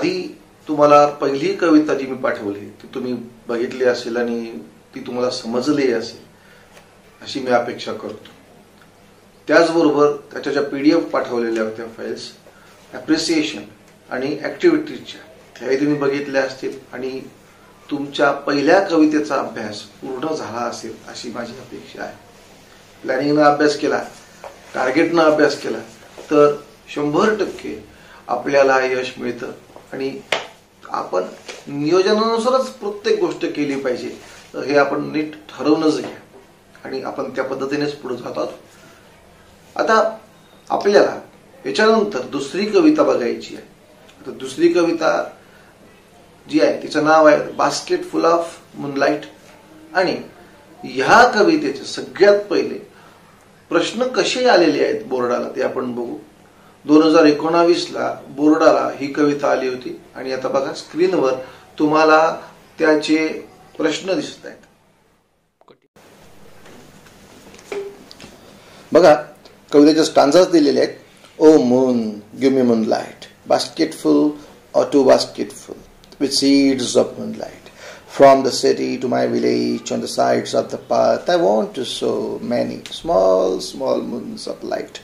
आधी तुम्हाला पहिली कविता जी मी पाठवली ती तुम्ही बघितली असेल आणि ती तुम्हाला समजली असेल अशी मी अपेक्षा करतो. त्याचबरोबर त्याच्या ज्या PDF पाठवलेल्या होत्या फाईल्स ॲप्रिसिएशन आणि ॲक्टिव्हिटीजच्या त्याही तुम्ही बघितल्या असतील आणि तुमच्या पहिल्या कवितेचा अभ्यास पूर्ण झाला असेल अशी माझी अपेक्षा आहे. प्लॅनिंगनं अभ्यास केला, टार्गेटनं अभ्यास केला तर 100% आपल्याला यश मिळतं आणि आपण नियोजनानुसारच प्रत्येक गोष्ट केली पाहिजे. हे आपण नीट ठरवूनच घ्या आणि आपण त्या पद्धतीनेच पुढे जातो. आता आपल्याला याच्यानंतर दुसरी कविता बघायची आहे. आता दुसरी कविता जी आहे तिचं नाव आहे बास्केट फुल ऑफ मूनलाईट आणि ह्या कवितेचे सगळ्यात पहिले प्रश्न कसे आलेले आहेत बोर्डाला ते आपण बघू. 2019ला बोर्डाला ही कविता आली होती आणि आता बघा स्क्रीनवर तुम्हाला त्याचे प्रश्न दिसत आहेत. बघा कवितेचे स्टांजास दिलेले आहेत. O moon give me moonlight, basketful or two basketful with seeds of moonlight. From the city to my village on the sides of the path I want to sow many small small moons of light.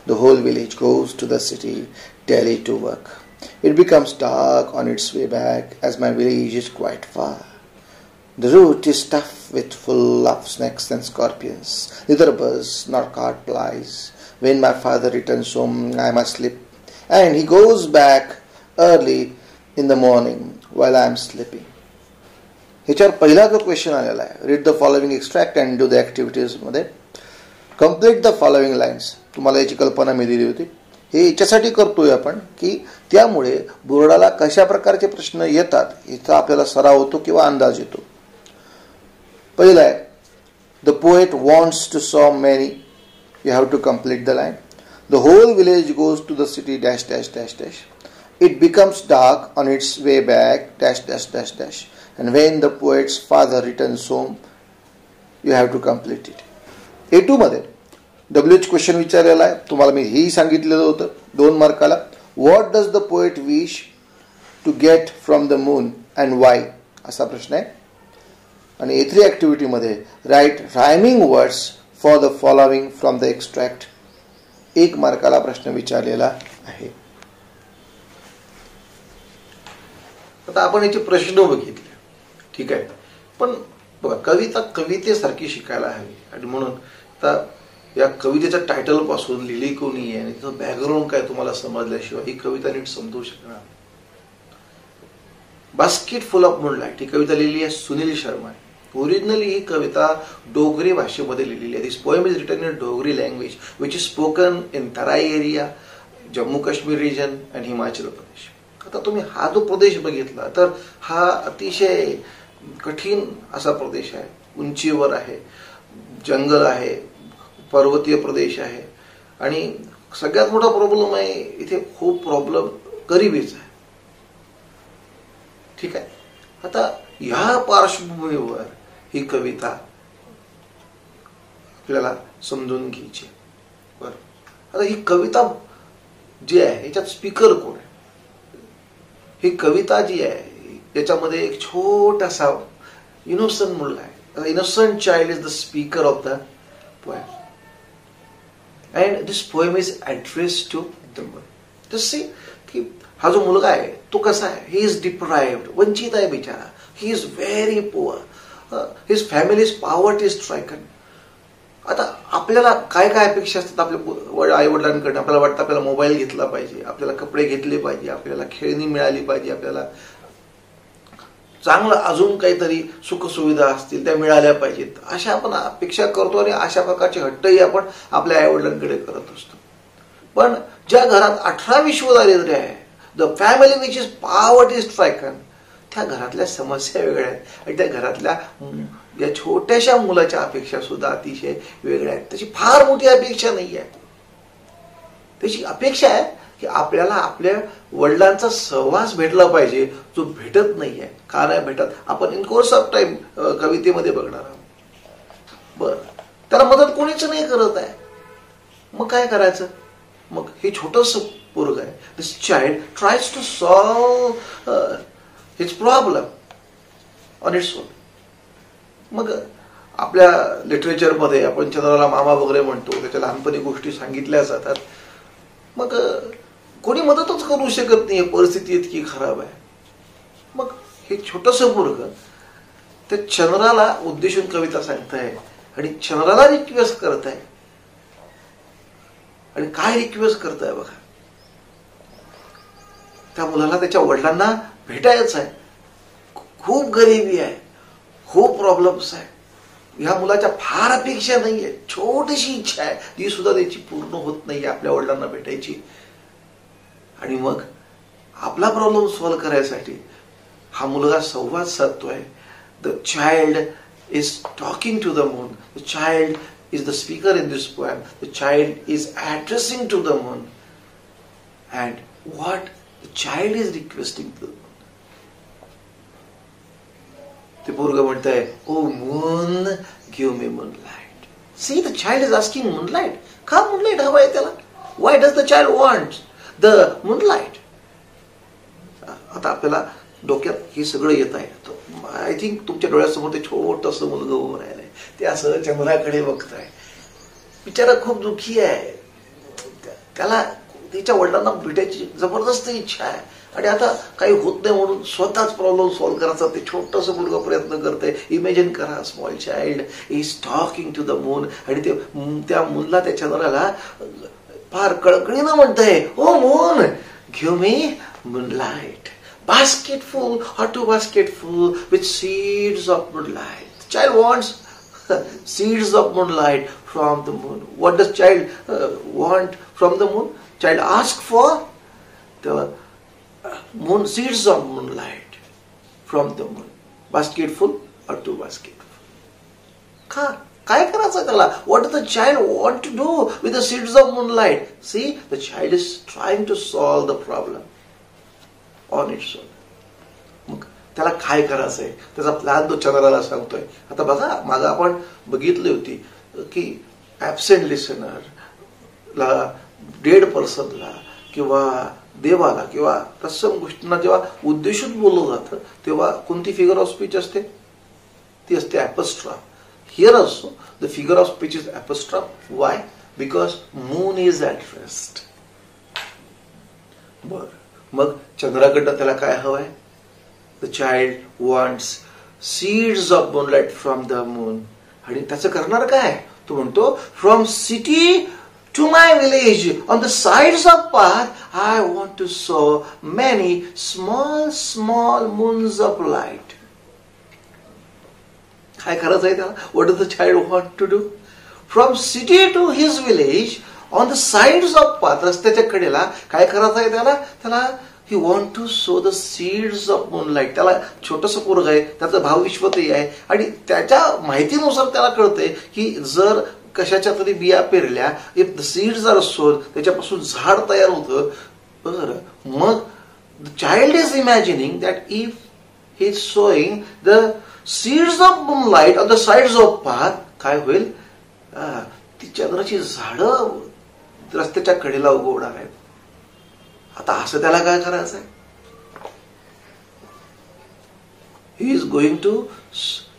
The whole village goes to the city daily to work. It becomes dark on its way back as my village is quite far. The route is stuffed with full of snakes and scorpions. Neither bus nor cart plies. When my father returns home I must sleep and he goes back early in the morning while I am sleeping. ह्याच्यावर पहिला जो question आलेला आहे read the following extract and do the activities मध्ये complete the following lines. तुम्हाला याची कल्पना मी दिली होती. हे याच्यासाठी करतोय आपण की त्यामुळे बोर्डाला कशा प्रकारचे प्रश्न येतात याचा आपल्याला सराव होतो किंवा अंदाज येतो. पहिला आहे the poet wants to saw many. You have to complete the line. The whole village goes to the city dash dash dash dash. It becomes dark on its way back dash dash dash dash and when the poet's father returns home you have to complete it. A2 मध्ये WH question विचारलेला आहे. तुम्हाला मी हेही सांगितलेलं होतं 2 मार्काला. What does the poet wish to get from the moon and why असा प्रश्न आहे. आणि A3 ॲक्टिव्हिटी मध्ये write rhyming words for the following from the extract 1 मार्काला प्रश्न विचारलेला आहे. आता आपण याचे प्रश्न बघितले ठीक आहे. पण बघा कविता कवितेसारखी शिकायला हवी आणि म्हणून आता या कवितेच्या टायटल पासून लिहिली कोणी आहे आणि तिचं बॅकग्राऊंड काय तुम्हाला समजल्याशिवाय ही कविता नीट समजू शकणार. बास्केट फुल ऑफ मूनलाइट ही कविता लिहिली आहे सुनील शर्मा. ओरिजिनली ही कविता डोगरी भाषेमध्ये लिहिलेली आहे. This poem is written in Dogri language which is spoken in Terai area, Jammu Kashmir region and Himachal Pradesh. आता तुम्ही हा जो प्रदेश बघितला तर हा अतिशय कठीण असा प्रदेश आहे. उंचीवर आहे, जंगल आहे, पर्वतीय प्रदेश आहे आणि सगळ्यात मोठा प्रॉब्लेम आहे इथे खूप प्रॉब्लेम गरिबीचा आहे ठीक आहे. आता ह्या पार्श्वभूमीवर ही कविता आपल्याला समजून घ्यायची. बरं आता ही कविता जी आहे याच्यात स्पीकर कोण आहे. ही कविता जी आहे याच्यामध्ये एक छोटासा इनोसंट मुलगा आहे. Innocent child is the speaker of the poem and this poem is address to the world. Just see की हा जो मुलगा आहे तो कसा आहे. ही इज डिप्राइव्ड, वंचित आहे बिचारा. He is very poor. His family is poverty stricken. आता आपल्याला काय काय अपेक्षा असतात आपल्या आई वडिलांकडून. आपल्याला वाटतं आपल्याला मोबाईल घेतला पाहिजे, आपल्याला कपडे घेतले पाहिजे, आपल्याला खेळणी मिळाली पाहिजे, आपल्याला चांगलं अजून काहीतरी सुखसुविधा असतील त्या मिळाल्या पाहिजेत अशा आपण अपेक्षा करतो आणि अशा प्रकारचे हट्टही आपण आपल्या आई वडिलांकडे करत असतो. पण ज्या घरात 18 विश्व दारिद्र्य आहे, the family which is poverty stricken, त्या घरातल्या समस्या वेगळ्या आहेत आणि त्या घरातल्या या छोट्याशा मुलाच्या अपेक्षा सुद्धा अतिशय वेगळ्या आहेत. त्याची फार मोठी अपेक्षा नाही आहे. त्याची अपेक्षा आहे की आपल्याला आपल्या वडिलांचा सहवास भेटला पाहिजे जो भेटत नाहीये. का नाही भेटत आपण इन कोर्स ऑफ टाइम कवितेमध्ये बघणार आहोत. बरं त्याला मदत कोणीच नाही करत आहे. मग काय करायचं. मग हे छोटंसं पोरग आहे. This child tries to solve his problem on its own. मग आपल्या लिटरेचरमध्ये आपण चंद्राला मामा वगैरे म्हणतो, त्याच्या लहानपणी गोष्टी सांगितल्या जातात. मग कोणी मदतच करू शकत नाही, परिस्थिती इतकी खराब आहे. मग हे छोटंसं पोरग त्या चंद्राला उद्देशून कविता सांगताय आणि चंद्राला रिक्वेस्ट करताय. आणि काय रिक्वेस्ट करताय बघा. त्या मुलाला त्याच्या वडिलांना भेटायचं आहे, खूप गरिबी आहे, खूप प्रॉब्लेम्स आहे. ह्या मुलाच्या फार अपेक्षा नाहीये, छोटीशी इच्छा आहे, ती सुद्धा त्याची पूर्ण होत नाहीये आपल्या वडिलांना भेटायची. आणि मग आपला प्रॉब्लेम सॉल्व्ह करायसाठी हा मुलगा संवाद साधतोय. The child is talking to the moon. The child is the speaker in this poem. The child is addressing to the moon. And what the child is requesting to the moon. The पोरग म्हणतंय, oh moon, give me moonlight. See, the child is asking moonlight. का moonlight हवा आहे त्याला? Why does the child want the moonlight? आता आपल्याला डोक्यात हे सगळं येत आहे. आय थिंक तुमच्या डोळ्यासमोर ते छोटंसं मुलगा उभं राहिलंय. ते असं चंद्राकडे बघताय. बिचारा खूप दुःखी आहे. त्याला तिच्या वडिलांना भेटायची जबरदस्त इच्छा आहे. आणि आता काही होत नाही म्हणून स्वतःच प्रॉब्लेम सॉल्व्ह करायचा ते छोटंसं मुलगा प्रयत्न करतंय. इमॅजिन करा, small child is talking to the moon. आणि ते त्या मूनला, त्या चंद्राला फार कळकळीनं म्हणतंय, O moon, give me moonlight. Basketful or two basketful with seeds of moonlight. The child wants seeds of moonlight from the moon. What does child want from the moon? Child asks for the moon, seeds of moonlight from the moon. Basketful or two basketful. काय करायचं त्याला? What does the child want to do with the seeds of moonlight? See, the child is trying to solve the problem on its own. मग त्याला काय करायचंय त्याचा plan तो चंद्राला सांगतोय. आता बघा, मागं आपण बघितली होती की ऍबसेंट लिसनरला, डेड पर्सनला किंवा देवाला किंवा तत्सम गोष्टींना जेव्हा उद्देशून बोललं जातं तेव्हा कोणती फिगर ऑफ स्पीच असते? ती असते apostrophe. Here also the figure of speech is apostrophe. Why? Because moon is at rest. बर, मग चंद्राकडनं त्याला काय हवंय? The child wants seeds of moonlight from the moon. आणि त्याचं करणार काय? तो म्हणतो, from city to my village on the sides of path I want to sow many small small moons of light. काय करायचं आहे त्याला? What does the child want to do? From city to his village on the sides of path, रस्त्याच्या कडेला काय करायचं आहे त्याला? त्याला he want to sow the seeds of moonlight. त्याला छोटंसं पोरग आहे, त्याचं भावविश्वतही आहे आणि त्याच्या माहितीनुसार त्याला कळतंय की जर कशाच्या तरी बिया पेरल्या, इफ द सीड्स आर सोन, त्याच्यापासून झाड तयार होतं. बरं, मग the child is imagining that if he is sowing the seeds of moonlight on the sides of path, काय होईल? ती चंद्राची झाडं रस्त्याच्या कडेला उगवणार आहेत. आता असं त्याला काय करायचं आहे? He is going to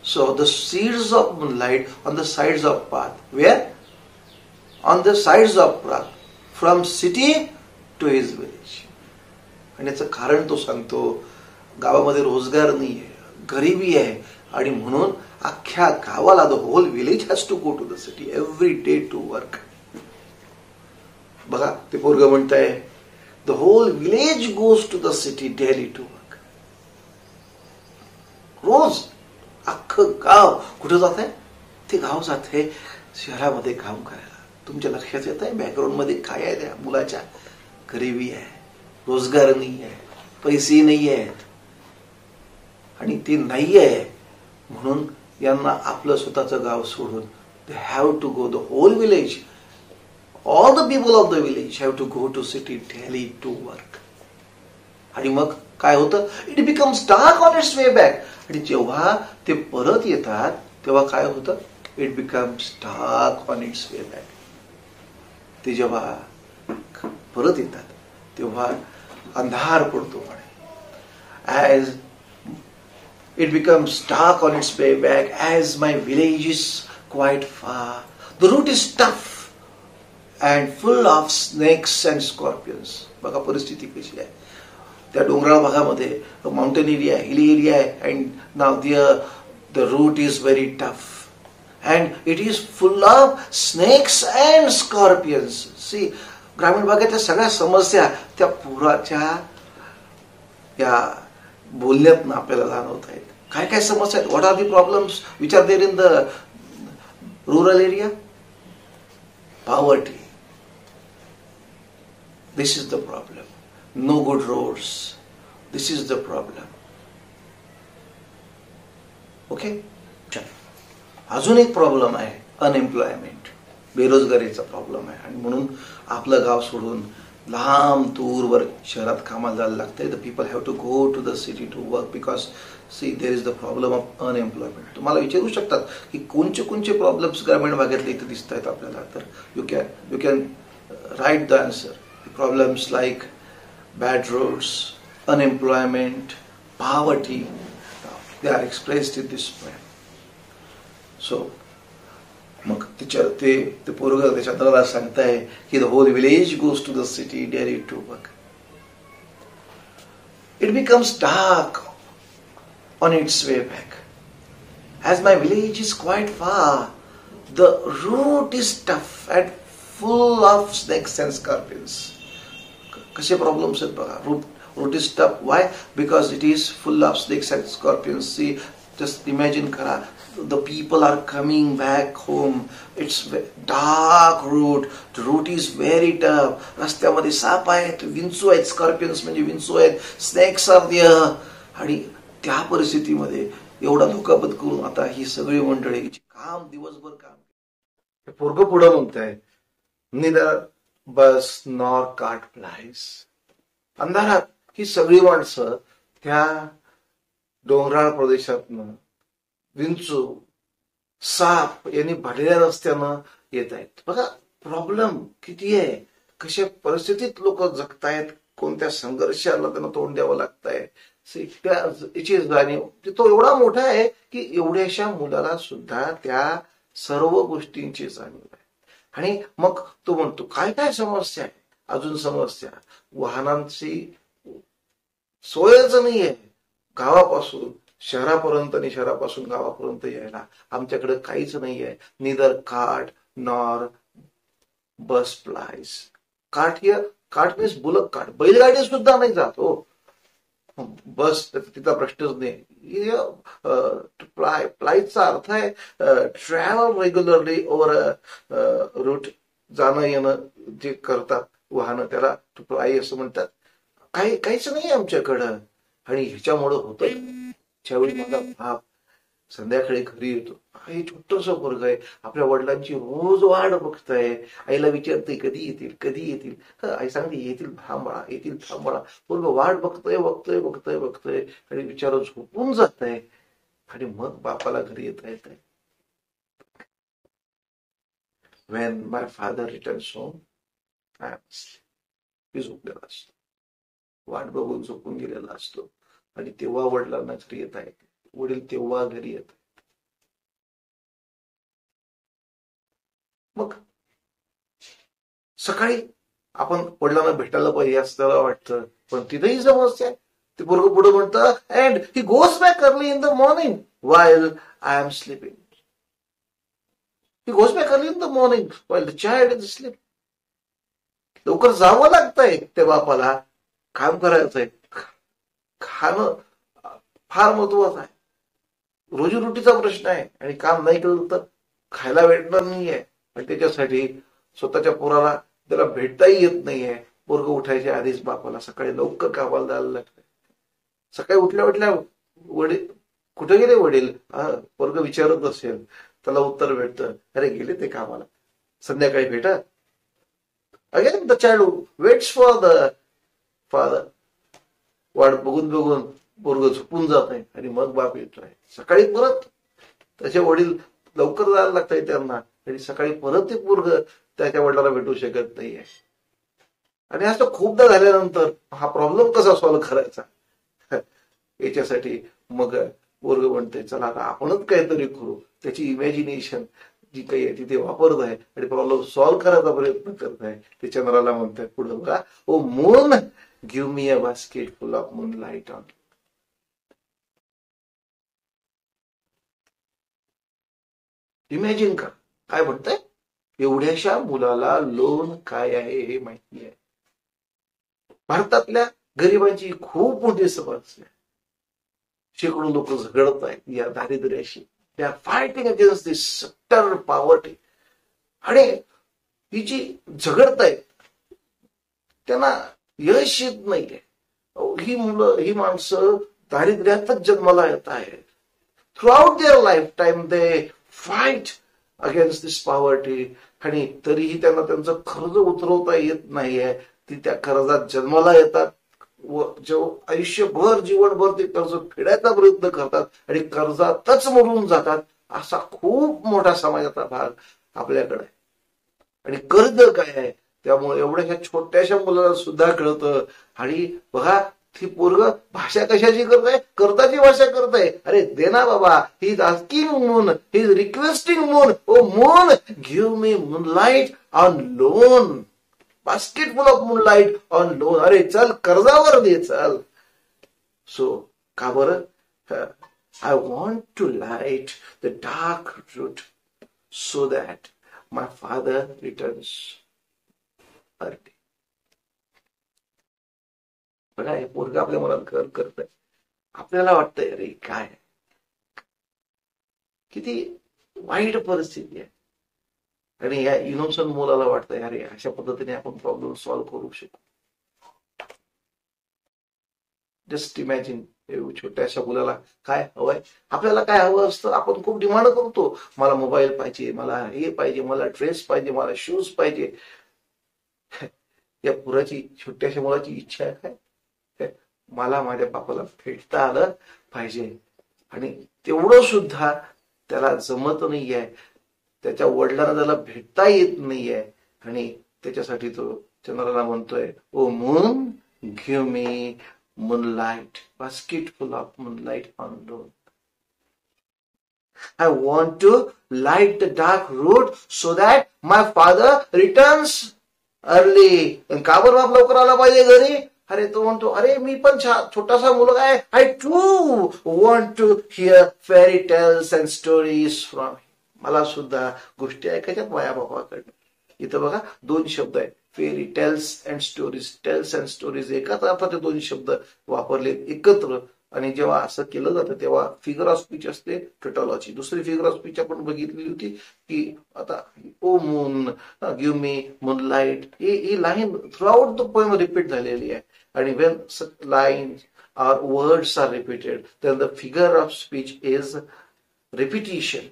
sow the seeds of moonlight on the sides of path. Where? On the sides of path, from city to his village. आणि याचं कारण तो सांगतो, गावामध्ये रोजगार नाहीये, गरिबी आहे आणि म्हणून अख्ख्या गावाला, the whole village has to go to the city every day to work. बघा, ते पोरग म्हणताय, the whole village goes to the city daily to work. रोज अख्खं गाव कुठं जात आहे? ते गाव जात आहे शहरामध्ये काम करायला. तुमच्या लक्षात येत आहे बॅकग्राऊंड मध्ये काय आहे? त्या मुलाच्या गरिबी आहे, रोजगार नाही आहे, पैसे नाही आहेत. आणि ते नाही आहे म्हणून यांना आपलं स्वतःचं गाव सोडून they have to go, the whole village, all the people of the village have to go to city daily to work. आणि मग काय होतं? It becomes dark on its way back. आणि जेव्हा ते परत येतात तेव्हा काय होतं? It becomes dark on its way back. ते जेव्हा परत येतात तेव्हा अंधार पडतो म्हणे. As it becomes dark on its way back, as my village is quite far. The route is tough and full of snakes and scorpions. बघा परिस्थिती कशी आहे त्या डोंगराळ भागामध्ये. माउंटेन एरिया, हिली एरिया आहे, and now the route is very tough and it is full of snakes and scorpions. See, ग्रामीण भागातल्या सगळ्या समस्या त्या पुराच्या या बोलण्यात आपल्याला जाणवत आहेत. काय काय समस्या आहेत? What are the problems which are there in the rural area? Poverty, this is the problem. No good roads, this is the problem. Okay. अजून एक प्रॉब्लेम आहे अनएम्प्लॉयमेंट, बेरोजगारीचा प्रॉब्लेम आहे. आणि म्हणून आपलं गाव सोडून लांब दूरवर शहरात कामाला जायला लागतंय. The people have to go to the city to work because see there is the problem of unemployment. तुम्हाला विचारू शकतात की कोणचे कोणचे प्रॉब्लेम्स ग्रामीण भागातले इथे दिसत आहेत आपल्याला. तर you can write the answer. Problems like bad roads, unemployment, poverty, they are expressed in this way. So मग ते पोरगं त्याच्या दराला सांगताय की the whole village goes to the city daily to work. It becomes dark on its way back. As my village is quite far, the route is tough and full of snakes and scorpions. कसे problems आहेत बघा. Route is tough. Y? Because it is full of snakes and scorpions. See, just imagine kara, the people are coming back home. It's dark route. The route is very tough. रस्त्यामध्ये साप आहेत, विंचू आहेत, scorpions म्हणजे विंचू आहेत, snacks R there. आणि त्या परिस्थितीमध्ये एवढा धोकापत करून आता ही सगळी मंडळी काम दिवसभर काम. पोरगं पुढं म्हणताय, neither bus nor cart plies. अंधारात ही सगळी माणसं त्या डोंगराळ प्रदेशातनं विंचू, साप यांनी भरलेल्या रस्त्यानं येत आहेत. बघा प्रॉब्लेम किती आहे, कशा परिस्थितीत लोक जगतायत, कोणत्या संघर्षाला त्यांना तोंड द्यावं लागतंय. याची जाणीव तो एवढा मोठा आहे की एवढ्याशा मुलाला सुद्धा त्या सर्व गोष्टींची जाणीव आहे. आणि मग तो म्हणतो काय काय समस्या आहे. अजून समस्या, वाहनांची सोयच नाहीये. गावापासून शहरापर्यंत आणि शहरापासून गावापर्यंत यायला आमच्याकडे काहीच नाहीये. Neither cart nor bus plies. Cart means bullock cart, बैलगाडी सुद्धा नाही जात हो. बस तिचा प्रश्नच नाही. प्लाइजचा अर्थ आहे ट्रॅव्हल रेग्युलरली ओव्हर रूट, जाणं येणं जे करतात वाहनं त्याला प्लाय असं म्हणतात. काहीच नाही आमच्याकडं. आणि ह्याच्यामुळं होतं ज्यावेळी माझा बाप संध्याकाळी घरी येतो, हे छोटस वर्ग आहे, आपल्या वडिलांची रोज वाट बघताय, आईला विचारते कधी येतील कधी येतील. आई सांगते येतील थांबळा येतील थांबळा. वर्ग वाट बघतोय बघतोय बघतोय बघतोय आणि विचार झोपून जात आहे. आणि मग बापाला घरी येता येत आहे. When my father returns home, I am asleep. मी झोपलेला असतो, वाट बघून झोपून गेलेला असतो. आणि तेव्हा वडिलांना घरी येत आहेत, वडील तेव्हा घरी येत आहेत. मग सकाळी आपण वडिलांना भेटायला पाहिजे असं त्याला वाटतं, पण तिथेही समस्या आहे. ते पोरगं पुढे म्हणतं, and he goes back early in the morning while I am sleeping. He goes back early in the morning while the child is asleep. लवकर जावं लागतंय त्या बापाला, काम करायचंय. खाणं फार महत्वाचं आहे, रोजीरोटीचा प्रश्न आहे. आणि काम नाही केलं तर खायला भेटणार नाहीये. आणि त्याच्यासाठी स्वतःच्या पोराला त्याला भेटताही येत नाहीये. पोरग उठायच्या आधीच बापाला सकाळी लवकर कामाला जायला लागतंय. सकाळी उठल्या उठल्या वडील कुठे गेले वडील, पोरग विचारत असेल, त्याला उत्तर भेटतं, अरे गेले ते कामाला, संध्याकाळी भेटा. Again the child waits for the father. वाट बघून बघून पोरग झोपून जात आहे. आणि मग बाप येतोय सकाळी परत. त्याचे वडील लवकर जायला लागतंय त्यांना, आणि सकाळी परत ते पोरग त्याच्या वडिलाला भेटू शकत नाहीये. आणि असं खूपदा झाल्यानंतर हा प्रॉब्लेम कसा सॉल्व्ह करायचा याच्यासाठी मग वर्ग म्हणते चला आता आपणच काहीतरी करू. त्याची इमॅजिनेशन जी काही आहे ती ते वापरत आहे आणि प्रॉब्लेम सॉल्व्ह करायचा प्रयत्न करत आहे. ते चंद्राला म्हणतात पुढे बघा, O moon give me a basketful of moonlight on. Imagine करा काय म्हणताय. एवढ्याशा मुलाला लोन काय आहे हे माहिती आहे. भारतातल्या गरिबांची खूप मोठी समस्या, शेकडो लोक झगडत आहेत या दारिद्र्याशी. They are fighting against this utter poverty. आणि ही जी झगडत आहेत त्यांना यश येत नाहीये. ही मुलं ही माणसं दारिद्र्यातच जन्माला येत आहेत. Throughout their life time they fight against this poverty. आणि तरीही त्यांना त्यांचं कर्ज उतरवता येत नाहीये. ती त्या कर्जात जन्माला येतात व आयुष्यभर जीवनभर ते कर्ज फेडायचा प्रयत्न करतात आणि कर्जातच मरून जातात. असा खूप मोठा समाजाचा भाग आपल्याकडे. आणि कर्ज काय आहे त्यामुळे एवढ्याशा छोट्याशा मुलाला सुद्धा कळतं. आणि बघा ती पोरग भाषा कशाची करत आहे, कर्जाची भाषा करत आहे. अरे दे ना बाबा. He is asking moon, he is requesting moon, O moon give me moonlight on loan, basketful of moonlight on loan. अरे चल कर्जावर दे चल. सो का बरं, I want to light the dark route so that my father returns early. बघा हे पोरग आपल्या मनात घर करत आहे. आपल्याला वाटतंय अरे काय किती वाईट परिस्थिती आहे. आणि या इनोसंट मुलाला वाटतंय अरे अशा पद्धतीने आपण प्रॉब्लेम सॉल्व्ह करू शकू. जस्ट इमॅजिन छोट्याशा मुलाला काय हवंय. आपल्याला काय हवं असतं आपण खूप डिमांड करतो. मला मोबाईल पाहिजे, मला हे पाहिजे, मला ड्रेस पाहिजे, मला शूज पाहिजे. या पुराची छोट्याशा मुलाची इच्छा आहे काय, मला माझ्या बापाला भेटता आलं पाहिजे. आणि तेवढं सुद्धा त्याला जमत नाहीये. त्याच्या वडिलांना त्याला भेटता येत नाहीये. आणि त्याच्यासाठी तो चंद्राला म्हणतोय, O moon give me moonlight, basketful of moonlight on loan. I want to light the dark road so that my father returns early. का बरं बाप लवकर आला पाहिजे घरी. अरे तो म्हणतो अरे मी पण छोटासा मुलगा आहे. I too want to hear fairy tales and stories from. मला सुद्धा गोष्टी ऐकायच्यात माझ्या बाबाकडनं. इथं बघा दोन शब्द आहेत, fairy tales and stories. Tales and stories एकाच अर्थाचे दोन शब्द वापरले एकत्र. आणि जेव्हा असं केलं जातं तेव्हा फिगर ऑफ स्पीच असते, टोटॉलॉजी. दुसरी फिगर ऑफ स्पीच आपण बघितलेली होती की आता O moon give me moonlight, ही line throughout the poem repeat झालेली आहे. आणि when line are words are repeated then the figure of speech is repetition.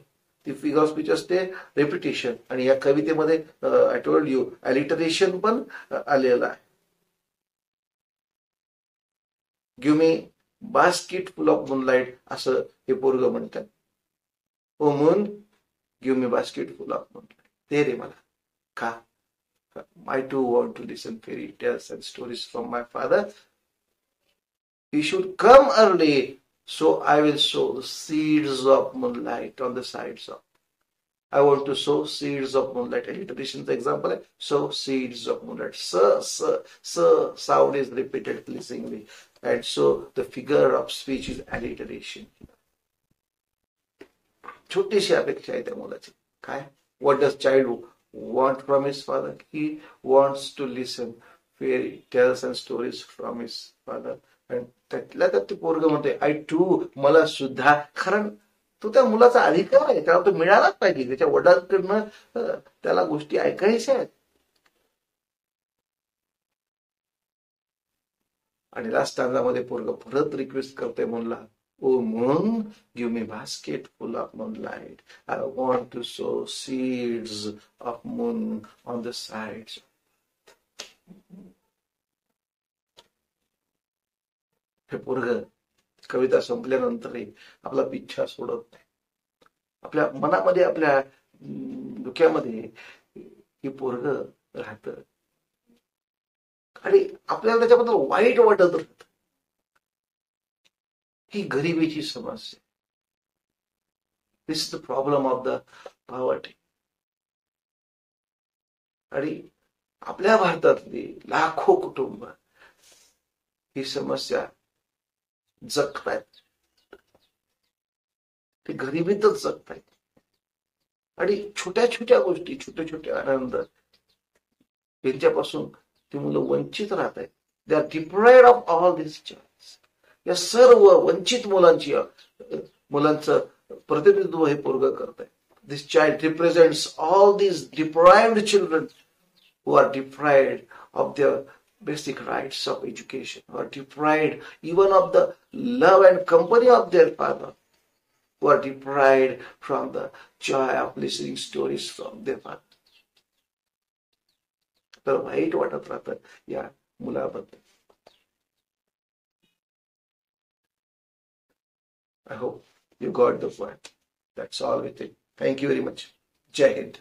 ती फिगर ऑफ स्पीच असते रिपिटिशन. आणि या कवितेमध्ये आय टोल्ड यू अलिटरेशन पण आलेलं आहे. Give me basketful of moonlight असं हे पोरग म्हणतात. O moon give me basketful of moonlight. दे रे मला. का, I too want to listen fairy tales and stories from my father. He should come early, so I will sow the seeds of moonlight on the sides of. I want to sow seeds of moonlight. Alliteration's example है, sow seeds of moonlight. Sound is repeated pleasingly, and so the figure of speech is alliteration. छोटीशी अपेक्षा आहे त्या मुलाची. काय, what does child want from his father? He wants to listen fairy tales and stories from his father. आणि त्यातल्या त्यात ते पोरग म्हणते आय टू, मला सुद्धा. कारण तो त्या मुलाचा अधिकार आहे, त्याला तो मिळालाच पाहिजे. त्याच्या वडिलांकडनं त्याला गोष्टी ऐकायच्या आहेत. आणि लास्ट स्टांजामध्ये पोरग परत रिक्वेस्ट करते म्हणला, O moon, give me basket full of moonlight. I want to sow seeds of moon on the sides. हे पोरग कविता संपल्यानंतरही आपला पिच्छा सोडत नाही. आपल्या मनामध्ये, आपल्या डोक्यामध्ये हे पोरग राहतं. आणि आपल्याला त्याच्याबद्दल वाईट वाटत राहत. ही गरिबीची समस्या. This is the problem of the poverty. आणि आपल्या भारतातली लाखो कुटुंब ही समस्या जगतायत. ते गरिबीतच जगतायत. आणि छोट्या छोट्या गोष्टी, छोटे छोटे आनंद यांच्यापासून ती मुलं वंचित राहत आहेत. They are deprived of all this choice. या सर्व वंचित मुलांचं प्रतिनिधित्व हे पोरग करत आहे. This child represents all these deprived children who are deprived of their basic rights of education, who are deprived even of the love and company of their father, who are deprived from the joy of listening stories from their father. तर वाईट वाटत राहतं या मुलाबद्दल. I hope you got the point. That's all with it. Thank you very much. Jai Hind.